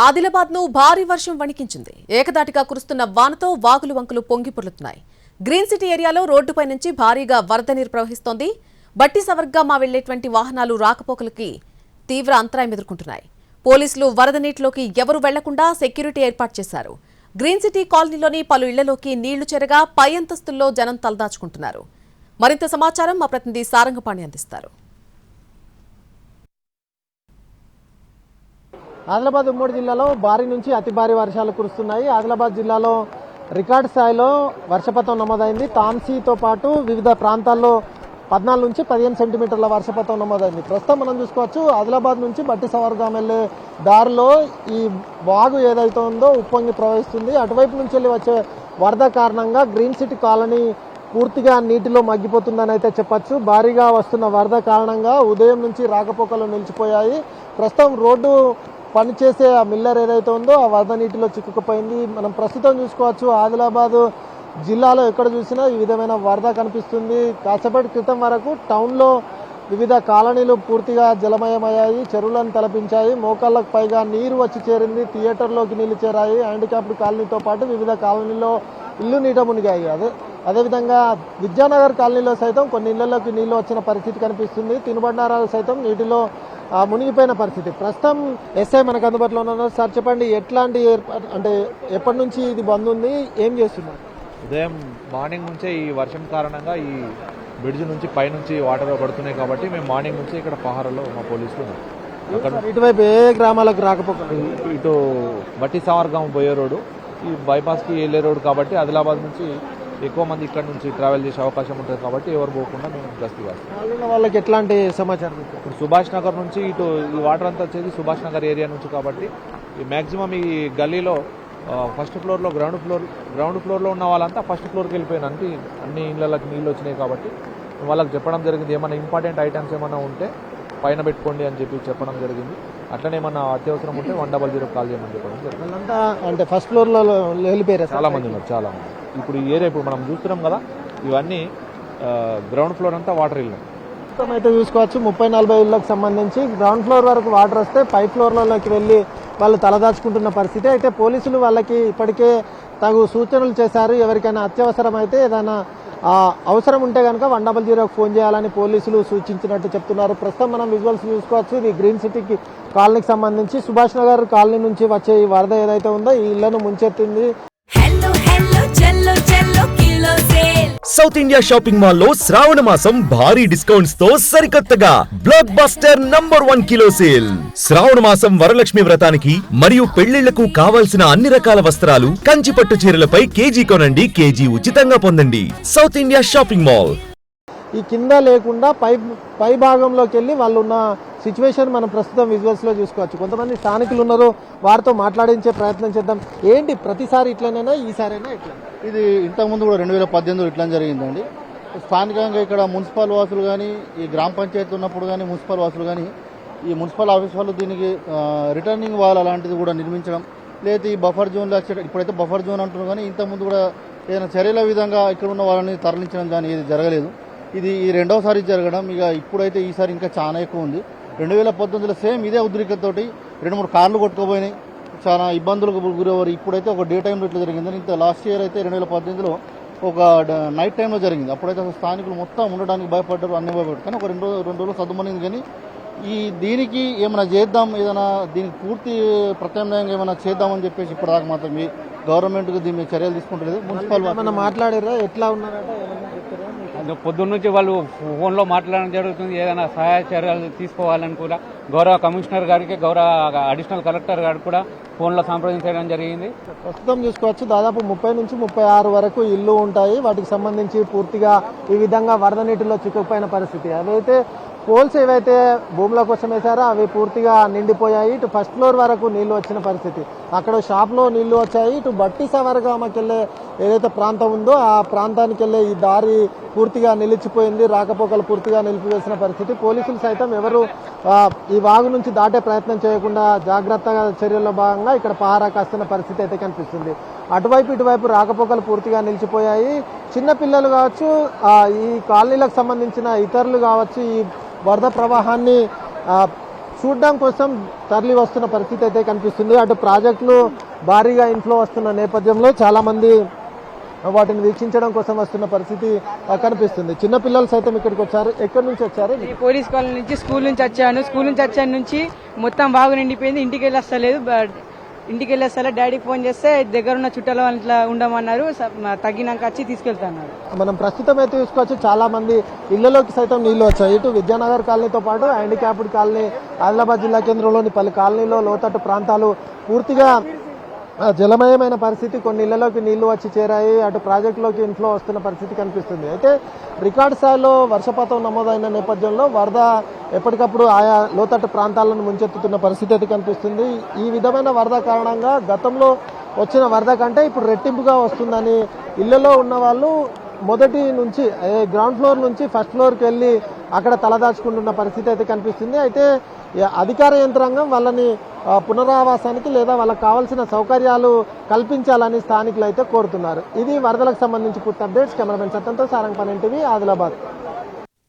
ఆదిలాబాద్ ను భారీ వర్షం వణికించింది. ఏకదాటిగా కురుస్తున్న వానతో వాగులు వంకలు పొంగి పొర్లుతున్నాయి. గ్రీన్ సిటీ ఏరియాలో రోడ్డుపై నుంచి భారీగా వరద నీరు ప్రవహిస్తోంది. బట్టి సవర్గామా వెళ్లేటువంటి వాహనాలు రాకపోకలకి తీవ్ర అంతరాయం ఎదుర్కొంటున్నాయి. పోలీసులు వరద నీటిలోకి ఎవరు వెళ్లకుండా సెక్యూరిటీ ఏర్పాటు చేశారు. గ్రీన్ సిటీ కాలనీలోని పలు ఇళ్లలోకి నీళ్లు చేరగా పై అంతస్తుల్లో జనం తలదాచుకుంటున్నారు. మరింత సమాచారం మా ప్రతినిధి సారంగపాణి అందిస్తారు. ఆదిలాబాద్ ఉమ్మడి జిల్లాలో భారీ నుంచి అతి భారీ వర్షాలు కురుస్తున్నాయి. ఆదిలాబాద్ జిల్లాలో రికార్డు స్థాయిలో వర్షపాతం నమోదైంది. తాంసీతో పాటు వివిధ ప్రాంతాల్లో 14 నుంచి 15 సెంటీమీటర్ల వర్షపాతం నమోదైంది. ప్రస్తుతం మనం చూసుకోవచ్చు, ఆదిలాబాద్ నుంచి బట్టి సవర్గాం వెళ్లే దారిలో ఈ వాగు ఏదైతే ఉందో ఉప్పొంగి ప్రవహిస్తుంది. అటువైపు నుంచి వెళ్ళి వచ్చే వరద కారణంగా గ్రీన్ సిటీ కాలనీ పూర్తిగా నీటిలో మగ్గిపోతుందని అయితే చెప్పచ్చు. భారీగా వస్తున్న వరద కారణంగా ఉదయం నుంచి రాకపోకలు నిలిచిపోయాయి. ప్రస్తుతం రోడ్డు పనిచేసే ఆ మిల్లర్ ఏదైతే ఉందో ఆ వరద నీటిలో చిక్కుకుపోయింది. మనం ప్రస్తుతం చూసుకోవచ్చు, ఆదిలాబాద్ జిల్లాలో ఎక్కడ చూసినా ఈ విధమైన వరద కనిపిస్తుంది. కాసేపటి క్రితం వరకు టౌన్లో వివిధ కాలనీలు పూర్తిగా జలమయమయ్యాయి, చెరువులను తలపించాయి. మోకాళ్ళకు పైగా నీరు వచ్చి చేరింది. థియేటర్లోకి నీళ్లు చేరాయి. హ్యాండిక్యాప్డ్ కాలనీతో పాటు వివిధ కాలనీలో ఇల్లు నీట మునిగాయి. అదేవిధంగా విద్యానగర్ కాలనీలో సైతం కొన్ని ఇళ్లలోకి నీళ్లు వచ్చిన పరిస్థితి కనిపిస్తుంది. తినుబండారాలు సైతం నీటిలో మునిగిపోయిన పరిస్థితి. ప్రస్తుతం ఎస్ఐ మనకు అందుబాటులో ఉన్నారు. సార్ చెప్పండి, ఎట్లాంటి అంటే ఎప్పటి నుంచి ఇది బంద్ ఉంది, ఏం చేస్తున్నారు? ఉదయం మార్నింగ్ నుంచే ఈ వర్షం కారణంగా ఈ బ్రిడ్జ్ నుంచి పైనుంచి వాటర్ పడుతున్నాయి కాబట్టి మేము మార్నింగ్ నుంచి ఇక్కడ పహారలో మా పోలీసులు ఉన్నారు. ఇటువైపు ఏ గ్రామాలకు రాకపోతే ఇటు బట్టి సవర్గాం పోయే రోడ్డు, ఈ బైపాస్కి వెళ్ళే రోడ్డు కాబట్టి ఆదిలాబాద్ నుంచి ఎక్కువ మంది ఇక్కడ నుంచి ట్రావెల్ చేసే అవకాశం ఉంటుంది కాబట్టి ఎవరు పోకుండా మేము గస్తీ వేస్తాం. వాళ్ళకి ఎట్లాంటి సమాచారం? ఇప్పుడు సుభాష్ నగర్ నుంచి ఇటు ఈ వాటర్ అంతా వచ్చేది సుభాష్ నగర్ ఏరియా నుంచి కాబట్టి ఈ మ్యాక్సిమం ఈ గల్లీలో ఫస్ట్ ఫ్లోర్లో గ్రౌండ్ ఫ్లోర్లో ఉన్న వాళ్ళంతా ఫస్ట్ ఫ్లోర్కి వెళ్ళిపోయిన అన్ని ఇళ్ళకి నీళ్ళు వచ్చినాయి కాబట్టి వాళ్ళకి చెప్పడం జరిగింది. ఏమైనా ఇంపార్టెంట్ ఐటమ్స్ ఏమైనా ఉంటే పైన పెట్టుకోండి అని చెప్పడం జరిగింది. అట్లనే ఏమన్నా అత్యవసరం ఉంటే 100 కాల్ చేయమని చెప్పడం జరిగింది. అంటే ఫస్ట్ ఫ్లోర్లో వెళ్ళిపోయారు చాలా మంది ఉన్నారు. చాలా మంది ఇప్పుడు ఈ ఏరియా ఇప్పుడు మనం చూస్తున్నాం కదా, ఇవన్నీ గ్రౌండ్ ఫ్లోర్ అంతా వాటర్ వెళ్ళినాయి. అయితే చూసుకోవచ్చు, 30-40 ఇళ్లకు సంబంధించి గ్రౌండ్ ఫ్లోర్ వరకు వాటర్ వస్తే పై ఫ్లోర్లలోకి వెళ్ళి వాళ్ళు తలదాచుకుంటున్న పరిస్థితి. అయితే పోలీసులు వాళ్ళకి ఇప్పటికే తగు సూచనలు చేశారు. ఎవరికైనా అత్యవసరం అయితే ఏదైనా అవసరం ఉంటే కనుక 100 ఫోన్ చేయాలని పోలీసులు సూచించినట్టు చెప్తున్నారు. ప్రస్తుతం మనం విజువల్స్ చూసుకోవచ్చు. ఇది గ్రీన్ సిటీకి కాలనీకి సంబంధించి సుభాష్ నగర్ కాలనీ నుంచి వచ్చే ఈ వరద ఏదైతే ఉందో ఈ ఇళ్లను ముంచెత్తింది. సౌత్ ఇండియా షాపింగ్ మాల్ లో శ్రావణ మాసం భారీ డిస్కౌంట్స్ తో సరికొత్తగా బ్లాక్ బస్టర్ #1 కిలో సేల్. శ్రావణ మాసం వరలక్ష్మి వ్రతానికి మరియు పెళ్లిళ్లకు కావాల్సిన అన్ని రకాల వస్త్రాలు, కంచి పట్టు చీరలపై కేజీ కొనండి, కేజీ ఉచితంగా పొందండి. South India shopping mall. ఈ కింద లేకుండా పై భాగంలోకి వెళ్ళి వాళ్ళు ఉన్న సిచ్యువేషన్ మనం ప్రస్తుతం విజువల్స్ లో చూసుకోవచ్చు. కొంతమంది స్థానికులు ఉన్నారు, వారితో మాట్లాడించే ప్రయత్నం చేద్దాం. ఏంటి ప్రతిసారి ఇట్లనైనా ఈసారైనా ఇట్లా? ఇది ఇంతకుముందు కూడా 2018 ఇట్లా జరిగిందండి. స్థానికంగా ఇక్కడ మున్సిపల్ వాసులు కానీ, ఈ గ్రామ పంచాయతీ ఉన్నప్పుడు కానీ మున్సిపల్ వాసులు కానీ, ఈ మున్సిపల్ ఆఫీస్ వాళ్ళు దీనికి రిటర్నింగ్ వాల్ అలాంటిది కూడా నిర్మించడం, లేదా ఈ బఫర్ జోన్లో ఇప్పుడైతే బఫర్ జోన్ అంటున్నారు కానీ ఇంతకుముందు కూడా ఏదైనా చర్యల విధంగా ఇక్కడ ఉన్న వాళ్ళని తరలించడం కానీ ఏది జరగలేదు. ఇది ఈ రెండవసారి జరగడం. ఇక ఇప్పుడైతే ఈసారి ఇంకా చాలా ఎక్కువ ఉంది. 2019లో సేమ్ ఇదే ఉద్రిక్తతోటి 2-3 కార్లు కొట్టుకుపోయినాయి, చాలా ఇబ్బందులకు గురయ్యారు. ఇప్పుడైతే ఒక డే టైంలో ఇట్లా జరిగింది. ఇంత లాస్ట్ ఇయర్ అయితే 2018లో ఒక నైట్ టైంలో జరిగింది. అప్పుడైతే అసలు స్థానికులు మొత్తం ఉండడానికి భయపడ్డారు, అన్ని భయపడ్డారు. కానీ ఒక రెండు రోజులు సద్దుమనింది. కానీ దీనికి ఏమైనా చేద్దాం, ఏదైనా దీనికి పూర్తి ప్రత్యామ్నాయంగా ఏమైనా చేద్దామని చెప్పేసి ఇప్పటిదాకా మాత్రం మీ గవర్నమెంట్కి దీని మీద చర్యలు తీసుకుంటలేదు. మున్సిపల్ మాట్లాడారా, ఎట్లా ఉన్నారట? పొద్దున్న నుంచి వాళ్ళు ఫోన్లో మాట్లాడడం జరుగుతుంది. ఏదైనా సహాయ చర్యలు తీసుకోవాలని కూడా గౌరవ కమిషనర్ గారికి, గౌరవ అడిషనల్ కలెక్టర్ గారికి కూడా ఫోన్లో సంప్రదించడం జరిగింది. ప్రస్తుతం చూసుకోవచ్చు, దాదాపు 30 నుంచి 36 వరకు ఇల్లు ఉంటాయి. వాటికి సంబంధించి పూర్తిగా ఈ విధంగా వరద నీటిలో చిక్కుకుపోయిన పరిస్థితి. అవైతే పోల్స్ ఏవైతే భూముల కోసం వేశారో అవి పూర్తిగా నిండిపోయాయి. ఇటు ఫస్ట్ ఫ్లోర్ వరకు నీళ్లు వచ్చిన పరిస్థితి. అక్కడ షాప్లో నీళ్లు వచ్చాయి. ఇటు బట్టి సవర్గామకి వెళ్ళే ఏదైతే ప్రాంతం ఉందో ఆ ప్రాంతానికి వెళ్ళే ఈ దారి పూర్తిగా నిలిచిపోయింది. రాకపోకలు పూర్తిగా నిలిపివేసిన పరిస్థితి. పోలీసులు సైతం ఎవరు ఈ వాగు నుంచి దాటే ప్రయత్నం చేయకుండా జాగ్రత్తగా చర్యల్లో భాగంగా ఇక్కడ పహారా కాస్తున్న పరిస్థితి అయితే కనిపిస్తుంది. అటువైపు ఇటువైపు రాకపోకలు పూర్తిగా నిలిచిపోయాయి. చిన్నపిల్లలు కావచ్చు, ఈ కాలనీలకు సంబంధించిన ఇతరులు కావచ్చు, ఈ వరద ప్రవాహాన్ని చూడడం కోసం తరలి వస్తున్న పరిస్థితి అయితే కనిపిస్తుంది. అటు ప్రాజెక్టులు భారీగా ఇన్ఫ్లో వస్తున్న నేపథ్యంలో చాలా మంది వాటిని వీక్షించడం కోసం వస్తున్న పరిస్థితి కనిపిస్తుంది. చిన్నపిల్లలు సైతం ఇక్కడికి వచ్చారు. ఎక్కడి నుంచి వచ్చారు? పోలీస్ కాలనీ నుంచి, స్కూల్ నుంచి వచ్చాను. నుంచి మొత్తం బాగా నిండిపోయింది. ఇంటికి వెళ్ళొస్తలే డాడీకి ఫోన్ చేస్తే దగ్గరున్న చుట్టాల ఇట్లా ఉండమన్నారు. తగ్గినాక వచ్చి తీసుకెళ్తున్నారు. మనం ప్రస్తుతం అయితే చూసుకోవచ్చు, చాలా మంది ఇళ్లలోకి సైతం నీళ్లు వచ్చాయి. ఇటు విద్యానగర్ కాలనీతో పాటు హ్యాండిక్యాప్డ్ కాలనీ, ఆదిలాబాద్ జిల్లా కేంద్రంలోని పలు కాలనీలో లోతట్టు ప్రాంతాలు పూర్తిగా జలమయమైన పరిస్థితి. కొన్ని ఇళ్లలోకి నీళ్లు వచ్చి చేరాయి. అటు ప్రాజెక్టులోకి ఇన్ఫ్లో వస్తున్న పరిస్థితి కనిపిస్తుంది. అయితే రికార్డు స్థాయిలో వర్షపాతం నమోదైన నేపథ్యంలో వరద ఎప్పటికప్పుడు ఆయా లోతట్టు ప్రాంతాలను ముంచెత్తుతున్న పరిస్థితి అయితే కనిపిస్తుంది. ఈ విధమైన వరద కారణంగా గతంలో వచ్చిన వరద కంటే ఇప్పుడు రెట్టింపుగా వస్తుందని ఇళ్లలో ఉన్న వాళ్ళు మొదటి నుంచి గ్రౌండ్ ఫ్లోర్ నుంచి ఫస్ట్ ఫ్లోర్కి వెళ్ళి అక్కడ తలదాచుకుంటున్న పరిస్థితి అయితే కనిపిస్తుంది. అయితే అధికార యంత్రాంగం వాళ్ళని పునరావాసానికి లేదా వాళ్ళకి కావాల్సిన సౌకర్యాలు కల్పించాలని స్థానికులు అయితే కోరుతున్నారు. ఇది వరదలకు సంబంధించి పూర్తి అప్డేట్స్. కెమెరామెన్ సత్యంతో సారంగపాణి టీవీ, ఆదిలాబాద్.